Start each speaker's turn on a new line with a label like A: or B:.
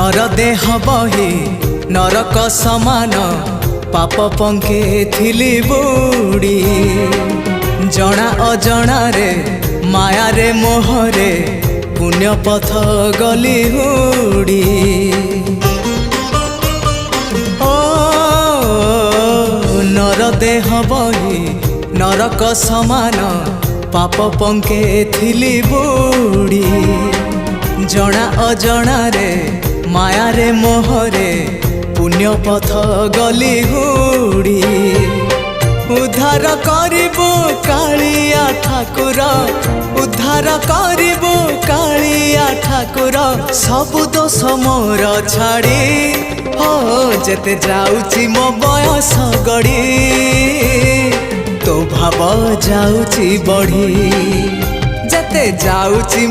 A: नर देह बही नरक समान पाप पंके थिली बुड़ी जना अजना रे माया रे मोहरे पुण्य पथ गली हुड़ी ओ नर देह बही नरक समान पाप पंके थिली बुड़ी जना अजना रे माया रे मोहरे पुण्य पथ गली हुड़ी उद्धार करिबो कालिया ठाकुर उद्धार करिबो कालिया ठाकुर सबु दोष मोर छाड़ी हो जेते जाउची मो बयस गड़ी तो भाव जाउची बढ़ी जेते जाउची